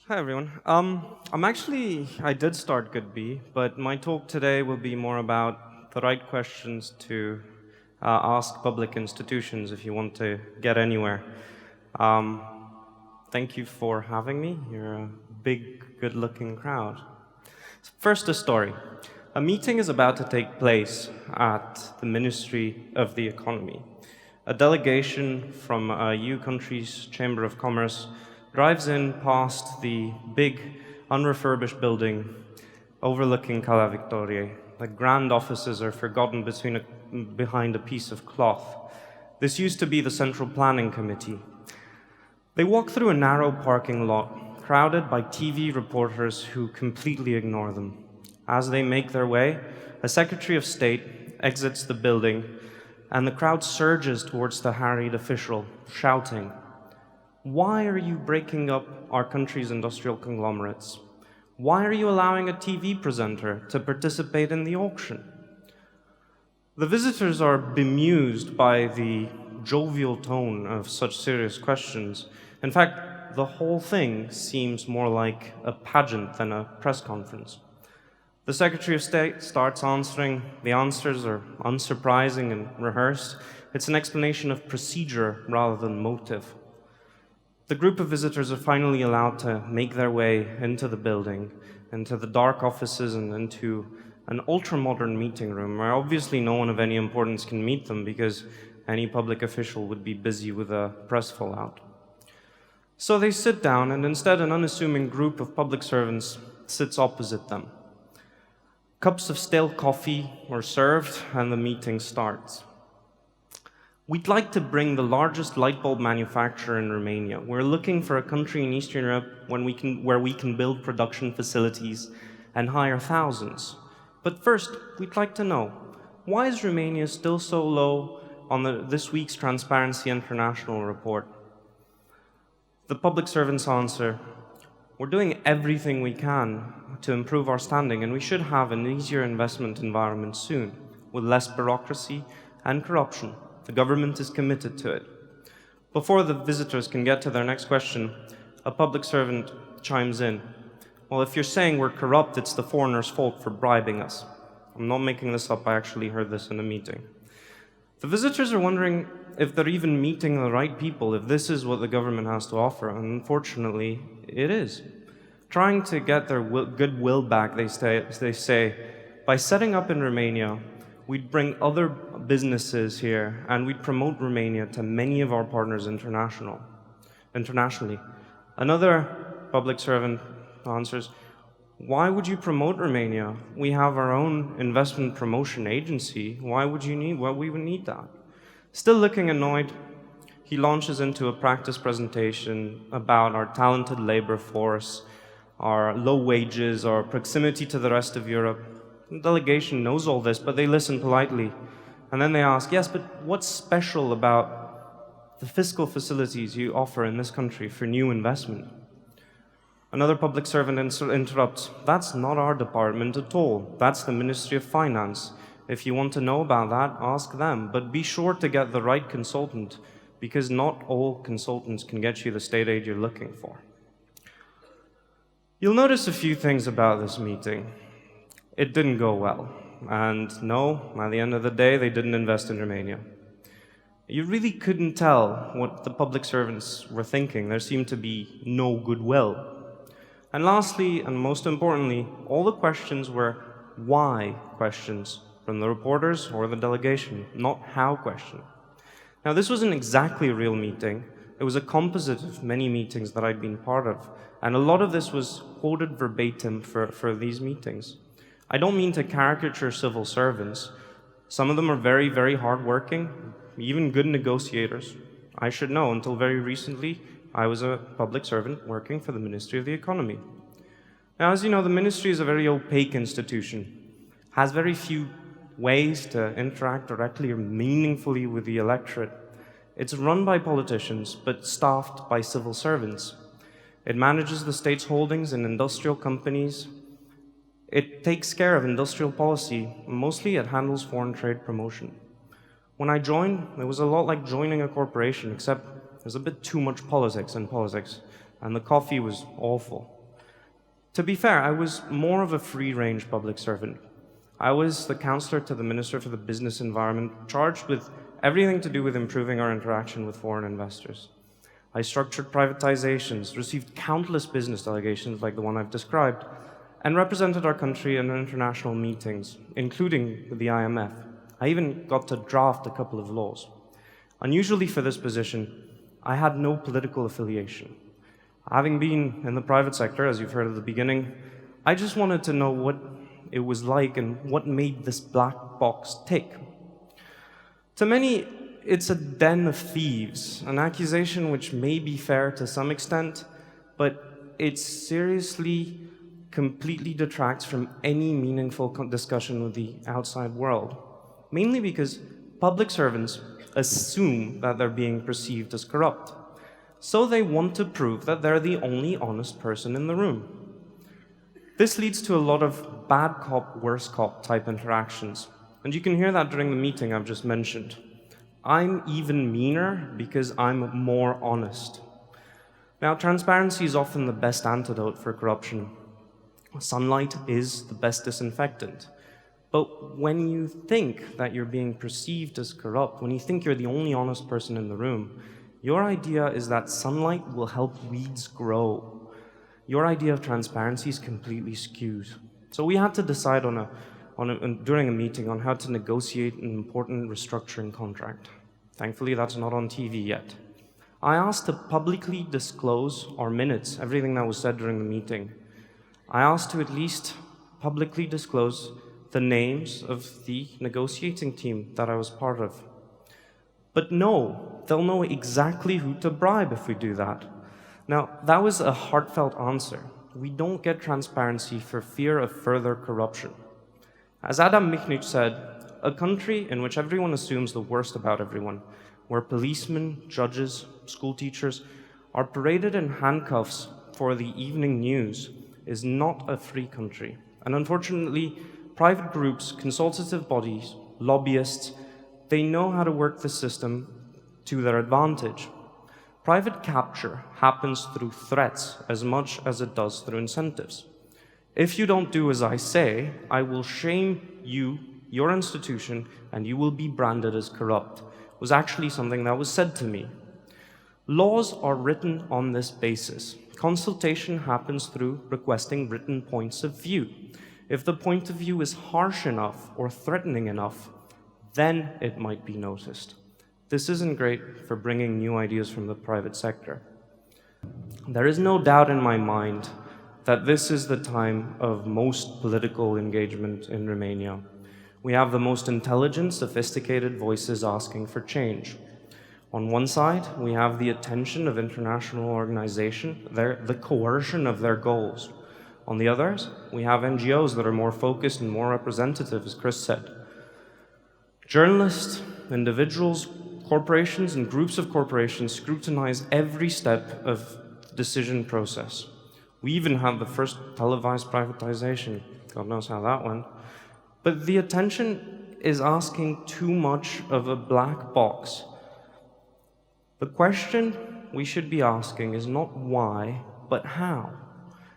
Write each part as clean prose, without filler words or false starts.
Hi everyone. I did start Good.Bee, but my talk today will be more about the right questions to ask public institutions if you want to get anywhere. Um, Thank you for having me. You're a big, good-looking crowd. First, a story. A meeting is about to take place at the Ministry of the Economy. A delegation from a EU country's Chamber of Commerce drives in past the big, unrefurbished building overlooking Cala Victoriei. The grand offices are forgotten behind a piece of cloth. This used to be the Central Planning Committee. They walk through a narrow parking lot, crowded by TV reporters who completely ignore them. As they make their way, a Secretary of State exits the building, and the crowd surges towards the harried official, shouting, "Why are you breaking up our country's industrial conglomerates? Why are you allowing a TV presenter to participate in the auction?" The visitors are bemused by the jovial tone of such serious questions. In fact, the whole thing seems more like a pageant than a press conference. The Secretary of State starts answering. The answers are unsurprising and rehearsed. It's an explanation of procedure rather than motive. The group of visitors are finally allowed to make their way into the building, into the dark offices and into an ultra-modern meeting room where obviously no one of any importance can meet them because any public official would be busy with a press fallout. So they sit down, and instead an unassuming group of public servants sits opposite them. Cups of stale coffee are served, and the meeting starts. "We'd like to bring the largest light bulb manufacturer in Romania. We're looking for a country in Eastern Europe where we can build production facilities and hire thousands. But first, we'd like to know, why is Romania still so low on this week's Transparency International report?" The public servants answer, "We're doing everything we can to improve our standing, and we should have an easier investment environment soon, with less bureaucracy and corruption. The government is committed to it." Before the visitors can get to their next question, a public servant chimes in. "Well, if you're saying we're corrupt, it's the foreigners' fault for bribing us." I'm not making this up, I actually heard this in a meeting. The visitors are wondering if they're even meeting the right people, if this is what the government has to offer, and unfortunately, it is. Trying to get their goodwill back, they say, by setting up in Romania, we'd bring other businesses here, and we'd promote Romania to many of our partners internationally. Another public servant answers, "Why would you promote Romania? We have our own investment promotion agency. Why would we would need that?" Still looking annoyed, he launches into a practice presentation about our talented labor force, our low wages, our proximity to the rest of Europe. The delegation knows all this, but they listen politely. And then they ask, "Yes, but what's special about the fiscal facilities you offer in this country for new investment?" Another public servant interrupts, "That's not our department at all. That's the Ministry of Finance. If you want to know about that, ask them. But be sure to get the right consultant, because not all consultants can get you the state aid you're looking for." You'll notice a few things about this meeting. It didn't go well. And no, at the end of the day, they didn't invest in Romania. You really couldn't tell what the public servants were thinking. There seemed to be no goodwill. And lastly, and most importantly, all the questions were why questions from the reporters or the delegation, not how questions. Now, this wasn't exactly a real meeting. It was a composite of many meetings that I'd been part of, and a lot of this was quoted verbatim for these meetings. I don't mean to caricature civil servants. Some of them are very, very hardworking, even good negotiators. I should know, until very recently, I was a public servant working for the Ministry of the Economy. Now, as you know, the ministry is a very opaque institution, has very few ways to interact directly or meaningfully with the electorate. It's run by politicians, but staffed by civil servants. It manages the state's holdings in industrial companies. It takes care of industrial policy. Mostly it handles foreign trade promotion. When I joined, it was a lot like joining a corporation, except there's a bit too much politics in politics. and the coffee was awful. To be fair, I was more of a free-range public servant. I was the counselor to the Minister for the Business Environment, charged with everything to do with improving our interaction with foreign investors. I structured privatizations, received countless business delegations like the one I've described, and represented our country in international meetings, including with the IMF. I even got to draft a couple of laws. Unusually for this position, I had no political affiliation. Having been in the private sector, as you've heard at the beginning, I just wanted to know what it was like and what made this black box tick. To many, it's a den of thieves, an accusation which may be fair to some extent, but it seriously completely detracts from any meaningful discussion with the outside world, mainly because public servants assume that they're being perceived as corrupt. So they want to prove that they're the only honest person in the room. This leads to a lot of bad cop, worse cop type interactions. And you can hear that during the meeting I've just mentioned. I'm even meaner because I'm more honest. Now, transparency is often the best antidote for corruption. Sunlight is the best disinfectant. But when you think that you're being perceived as corrupt, when you think you're the only honest person in the room, your idea is that sunlight will help weeds grow. Your idea of transparency is completely skewed. So we had to decide during a meeting on how to negotiate an important restructuring contract. Thankfully, that's not on TV yet. I asked to publicly disclose our minutes, everything that was said during the meeting. I asked to at least publicly disclose the names of the negotiating team that I was part of. But no, they'll know exactly who to bribe if we do that. Now, that was a heartfelt answer. We don't get transparency for fear of further corruption. As Adam Michnic said, a country in which everyone assumes the worst about everyone, where policemen, judges, school teachers are paraded in handcuffs for the evening news, is not a free country. And unfortunately, private groups, consultative bodies, lobbyists, they know how to work the system to their advantage. Private capture happens through threats as much as it does through incentives. If you don't do as I say, I will shame you, your institution, and you will be branded as corrupt, was actually something that was said to me. Laws are written on this basis. Consultation happens through requesting written points of view. If the point of view is harsh enough or threatening enough, then it might be noticed. This isn't great for bringing new ideas from the private sector. There is no doubt in my mind that this is the time of most political engagement in Romania. We have the most intelligent, sophisticated voices asking for change. On one side, we have the attention of international organizations, the coercion of their goals. On the others, we have NGOs that are more focused and more representative, as Chris said. Journalists, individuals, corporations, and groups of corporations scrutinize every step of the decision process. We even have the first televised privatization. God knows how that went. But the attention is asking too much of a black box. The question we should be asking is not why, but how.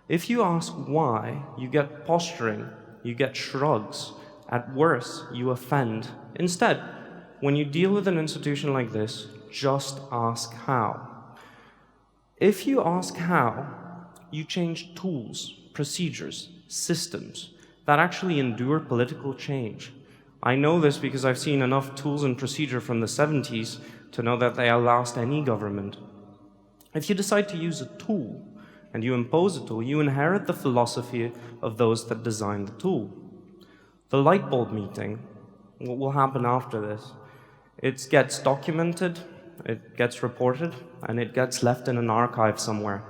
If you ask why, you get posturing, you get shrugs. At worst, you offend. Instead, when you deal with an institution like this, just ask how. If you ask how, you change tools, procedures, systems that actually endure political change. I know this because I've seen enough tools and procedure from the 70s to know that they outlast any government. If you decide to use a tool and you impose a tool, you inherit the philosophy of those that designed the tool. The light bulb meeting, what will happen after this? It gets documented, it gets reported, and it gets left in an archive somewhere.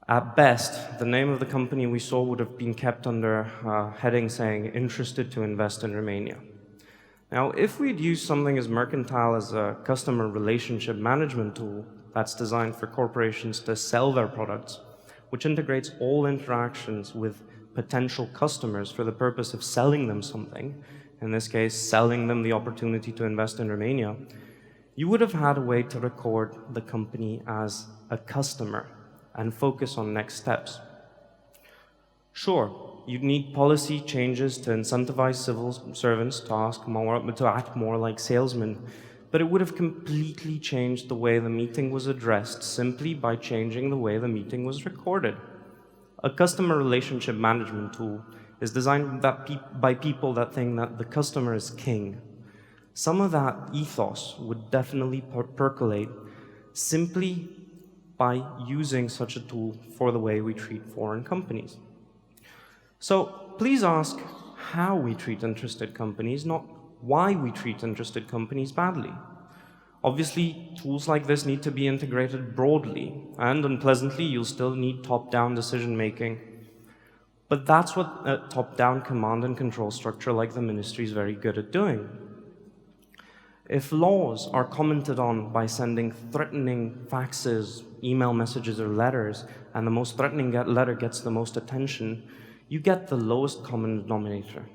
At best, the name of the company we saw would have been kept under a heading saying, interested to invest in Romania. Now, if we'd used something as mercantile as a customer relationship management tool that's designed for corporations to sell their products, which integrates all interactions with potential customers for the purpose of selling them something, in this case, selling them the opportunity to invest in Romania, you would have had a way to record the company as a customer and focus on next steps. Sure, you'd need policy changes to incentivize civil servants to act more like salesmen, but it would have completely changed the way the meeting was addressed simply by changing the way the meeting was recorded. A customer relationship management tool is designed by people that think that the customer is king. Some of that ethos would definitely percolate simply by using such a tool for the way we treat foreign companies. So please ask how we treat interested companies, not why we treat interested companies badly. Obviously, tools like this need to be integrated broadly, and unpleasantly, you'll still need top-down decision-making. But that's what a top-down command and control structure like the ministry is very good at doing. If laws are commented on by sending threatening faxes, email messages, or letters, and the most threatening letter gets the most attention, you get the lowest common denominator.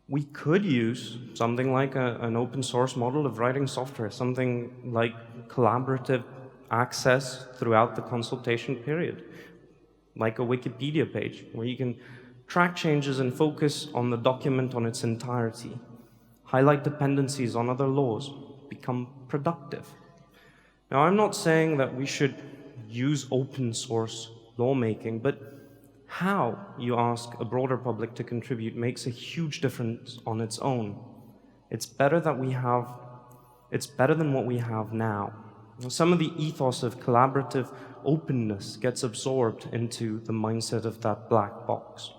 We could use something like an open source model of writing software, something like collaborative access throughout the consultation period, like a Wikipedia page, where you can track changes and focus on the document on its entirety, highlight dependencies on other laws, become productive. Now, I'm not saying that we should use open source lawmaking, but how you ask a broader public to contribute makes a huge difference on its own. It's better than what we have now. Some of the ethos of collaborative openness gets absorbed into the mindset of that black box.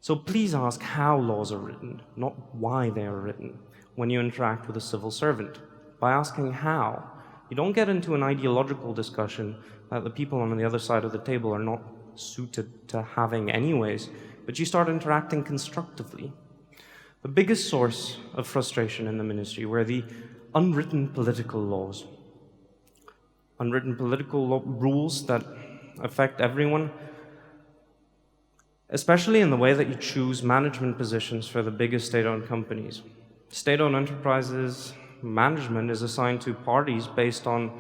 So please ask how laws are written, not why they are written, when you interact with a civil servant. By asking how, you don't get into an ideological discussion that the people on the other side of the table are not suited to having anyways, but you start interacting constructively. The biggest source of frustration in the ministry were the unwritten political laws. Unwritten political rules that affect everyone, especially in the way that you choose management positions for the biggest state-owned companies. State-owned enterprises management is assigned to parties based on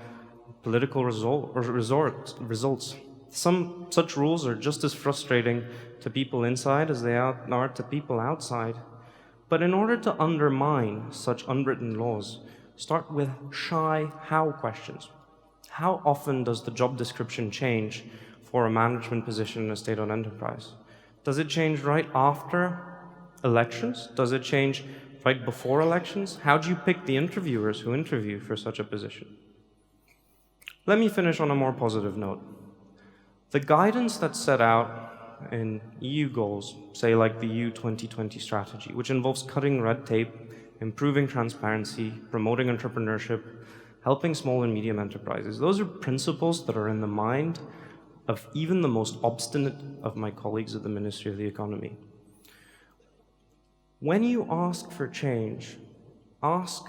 political results. Some such rules are just as frustrating to people inside as they are to people outside. But in order to undermine such unwritten laws, start with shy how questions. How often does the job description change for a management position in a state-owned enterprise? Does it change right after elections? Does it change right before elections? How do you pick the interviewers who interview for such a position? Let me finish on a more positive note. The guidance that's set out in EU goals, say like the EU 2020 strategy, which involves cutting red tape, improving transparency, promoting entrepreneurship, helping small and medium enterprises, those are principles that are in the mind of even the most obstinate of my colleagues at the Ministry of the Economy. When you ask for change, ask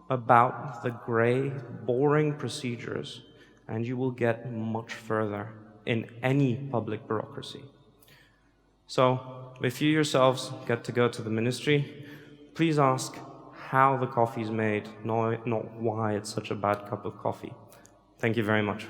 about the gray, boring procedures, and you will get much further in any public bureaucracy. So, if you yourselves get to go to the ministry, please ask how the coffee is made, not why it's such a bad cup of coffee. Thank you very much.